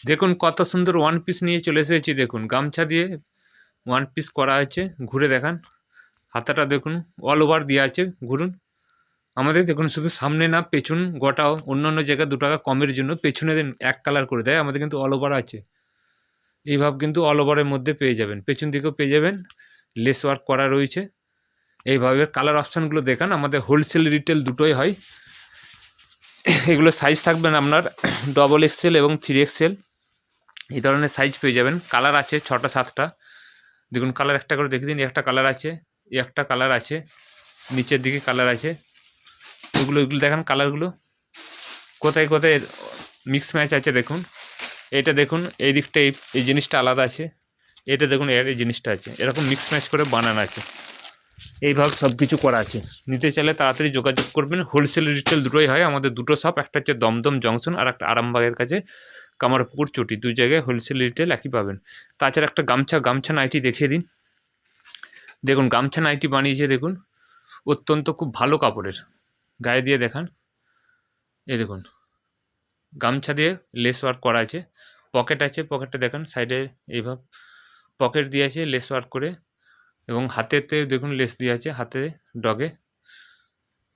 দেখুন কত সুন্দর ওয়ান পিস নিয়ে চলে এসেছি। দেখুন গামছা দিয়ে ওয়ান পিস করা আছে। ঘুরে দেখান হাতাটা দেখুন, অল ওভার দেওয়া আছে। ঘুরুন আমাদের দেখুন, শুধু সামনে না পেছন গোটাও। অন্য অন্য জায়গায় 2 টাকা কমের জন্য পেছনে এক কালার করে দেয়, আমাদের কিন্তু অল ওভার আছে। এইভাবে কিন্তু অল ওভারের মধ্যে পেয়ে যাবেন, পেছন দিকেও পেয়ে যাবেন, লেস ওয়ার্ক করা রয়েছে। এইভাবে কালার অপশানগুলো দেখান, আমাদের হোলসেল রিটেল দুটোই হয়। এগুলো সাইজ থাকবেন আপনার XXL এবং 3XL, এই ধরনের সাইজ পেয়ে যাবেন। কালার আছে 6টা 7টা। দেখুন কালার একটা করে দেখে দিন। একটা কালার আছে, একটা কালার আছে, নিচের দিকে কালার আছে। এগুলো দেখান কালারগুলো কোথায় কোথায় মিক্স ম্যাচ আছে। দেখুন এটা দেখুন, এই দিকটা এই জিনিসটা আলাদা আছে, এটা দেখুন এই জিনিসটা আছে, এরকম মিক্স ম্যাচ করে বানানো আছে। এইভাবে সব কিছু করা আছে। নিতে চাইলে তাড়াতাড়ি যোগাযোগ করবেন। হোলসেল রিটেল দুটোই হয় আমাদের, দুটো শপ। একটা হচ্ছে দমদম জংশন আর একটা আরামবাগের কাছে কামারপুকুর চটি। 2 জায়গায় হোলসেল রিটেল একই পাবেন। তাছাড়া একটা গামছা নাইটি দেখিয়ে দিন। দেখুন গামছা নাইটি বানিয়েছে, দেখুন অত্যন্ত খুব ভালো কাপড়ের। গায়ে দিয়ে দেখান, এই দেখুন গামছা দিয়ে লেস ওয়ার্ক করা আছে। পকেট আছে, পকেটটা দেখান সাইডে এইভাবে পকেট দিয়ে আছে লেস ওয়ার্ক করে। এবং হাতেতে দেখুন লেস দিয়ে আছে, হাতে ডগে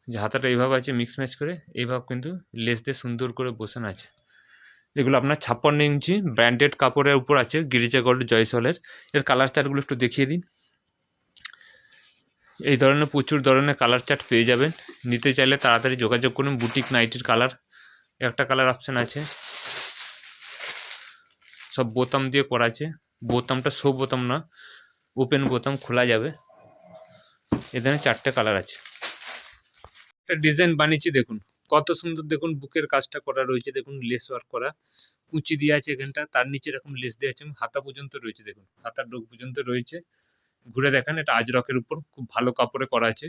যে হাতাটা এইভাবে আছে মিক্স ম্যাচ করে, এইভাবে কিন্তু লেস দিয়ে সুন্দর করে বসানো আছে। এগুলো আপনার 56 ইঞ্চি ব্র্যান্ডেড কাপড়ের উপর আছে, গিরিজা গোল্ড জয়সলের। এর কালার চার্টগুলো একটু দেখিয়ে দিন। এই ধরনের প্রচুর ধরনের কালার চার্ট পেয়ে যাবেন। নিতে চাইলে তাড়াতাড়ি যোগাযোগ করুন। বুটিক নাইটির কালার, একটা কালার অপশান আছে। সব বোতাম দিয়ে করা আছে। বোতামটা শো বোতাম না, ওপেন বোতাম, খোলা যাবে। এখানে 4টে কালার আছে। একটা ডিজাইন বানিয়েছি দেখুন কত সুন্দর। দেখুন বুকের কাজটা করা রয়েছে, দেখুন লেস ওয়ার্ক করা, কুচি দিয়ে আছে এখানটা, তার নিচে এরকম লেস দিয়ে আছে, হাতা পর্যন্ত রয়েছে। দেখুন হাতার ডোক পর্যন্ত রয়েছে। ঘুরে দেখেন, এটা আজরকের উপর খুব ভালো কাপড়ে করা আছে।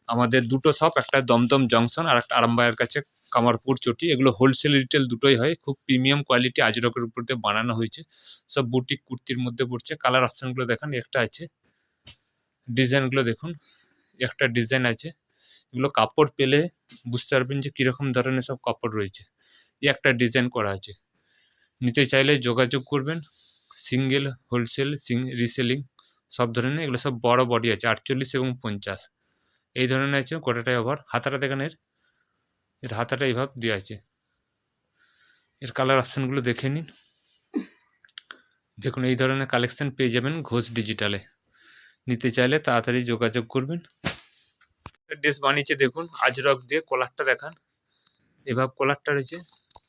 আমাদের দুটো শপ, একটা দমদম জংশন আর একটা আরামবাগের কাছে কামারপুর চটি। এগুলো হোলসেল রিটেল দুটোই হয়। খুব প্রিমিয়াম কোয়ালিটি আজরকের উপর দিয়ে বানানো হয়েছে। সব বুটিক কুর্তির মধ্যে পড়ছে। কালার অপশানগুলো দেখান, একটা আছে। ডিজাইনগুলো দেখুন, একটা ডিজাইন আছে। এগুলো কাপড় পেলে বুঝতে পারবেন যে কীরকম ধরনের সব কাপড় রয়েছে। একটা ডিজাইন করা আছে। নিতে চাইলে যোগাযোগ করবেন। সিঙ্গেল, হোলসেল, রিসেলিং সব ধরনের। এগুলো সব বড় বডি আছে, 48 এবং 50 এই ধরনের আছে। গোটাটাই ওভার। হাতাটা দেখেন, এর হাতাটা এইভাবে দেওয়া আছে। এর কালার অপশানগুলো দেখে নিন। দেখুন এই ধরনের কালেকশান পেয়ে যাবেন ঘোষ ডিজিটালে। নিতে চাইলে তাড়াতাড়ি যোগাযোগ করবেন। ড্রেস বানিয়েছে দেখুন আজরক দিয়ে। কলারটা দেখান, এভাবে কলারটা রয়েছে।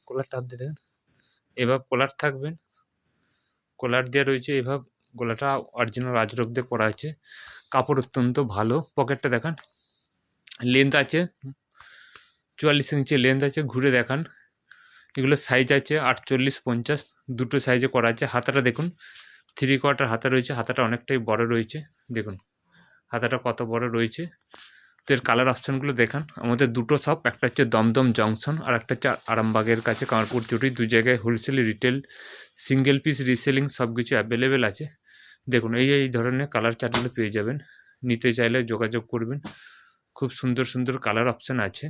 কলারটা হাত দিয়ে দেখেন, এভাবে কলার থাকবেন, কলার দিয়ে রয়েছে এভাবে। গলাটা অরিজিনাল আজরক দিয়ে করা আছে। কাপড় অত্যন্ত ভালো। পকেটটা দেখান, লেন্থ আছে 44 ইঞ্চি লেন্থ আছে। ঘুরে দেখান, এগুলো সাইজ আছে 48 50, দুটো সাইজে করা আছে। হাতাটা দেখুন 3/4 হাতা রয়েছে, হাতাটা অনেকটাই বড় রয়েছে। দেখুন হাতাটা কত বড় রয়েছে। তো এর কালার অপশানগুলো দেখান। আমাদের দুটো শপ, একটা হচ্ছে দমদম জংশন আর একটা হচ্ছে আরামবাগের কাছে কামারপুর চটি। 2 জায়গায় wholesale retail single piece reselling সব কিছু অ্যাভেলেবেল আছে। দেখুন এই ধরনের কালার চার্টগুলো পেয়ে যাবেন। নিতে চাইলে যোগাযোগ করবেন। খুব সুন্দর সুন্দর কালার অপশান আছে।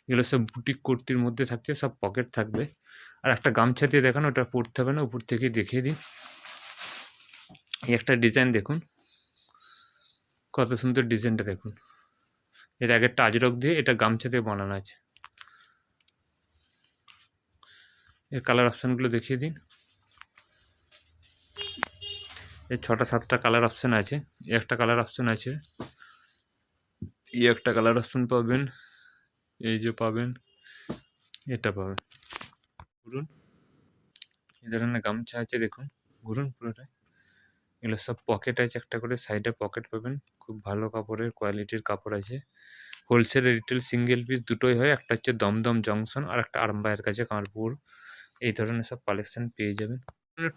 এগুলো সব বুটিক কুর্তির মধ্যে থাকছে, সব পকেট থাকবে। আর একটা গামছা দিয়ে দেখান, ওটা পরতে হবে না, উপর থেকে দেখিয়ে দিন। এই একটা ডিজাইন দেখুন কত সুন্দর ডিজাইনটা দেখুন। এর আগেরটা আজরক দিয়ে, এটা গামছা দিয়ে বানানো আছে। এর কালার অপশানগুলো দেখিয়ে দিন। এর 6টা 7টা কালার অপশান আছে। একটা কালার অপশান আছে, একটা কালার অপশান পাবেন, এই যে পাবেন, এটা পাবেন। ঘুরুন, এই ধরনের গামছা আছে দেখুন, ঘুরুন পুরোটাই। এগুলো সব পকেট আছে, একটা করে সাইডে পকেট পাবেন। খুব ভালো কাপড়ের কোয়ালিটির কাপড় আছে। হোলসেল রিটেল সিঙ্গেল পিস দুটোই হয়। একটা হচ্ছে দমদম জংশন আর একটা আরামবাগের কাছে কামারপুর। এই ধরনের সব কালেকশান পেয়ে যাবেন।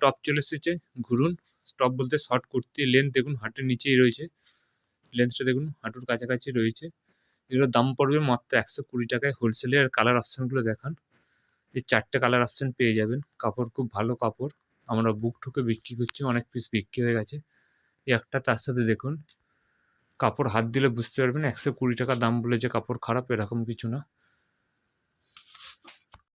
টপ চলে এসেছে, ঘুরুন। টপ বলতে শর্ট কুর্তি। লেন্থ দেখুন হাঁটুর নিচেই রয়েছে, লেন্থটা দেখুন হাঁটুর কাছাকাছি রয়েছে। এগুলোর দাম পড়বে মাত্র 120 টাকায় হোলসেলে। আর কালার অপশানগুলো দেখান, এই 4টে কালার অপশান পেয়ে যাবেন। কাপড় খুব ভালো কাপড়, আমরা বুক ঠুকে বিক্রি করছি, অনেক পিস বিক্রি হয়ে গেছে। এই একটা, তার সাথে দেখুন কাপড় হাত দিলে বুঝতে পারবেন 120 টাকা দাম বলে যে কাপড় খারাপ এরকম কিছু না।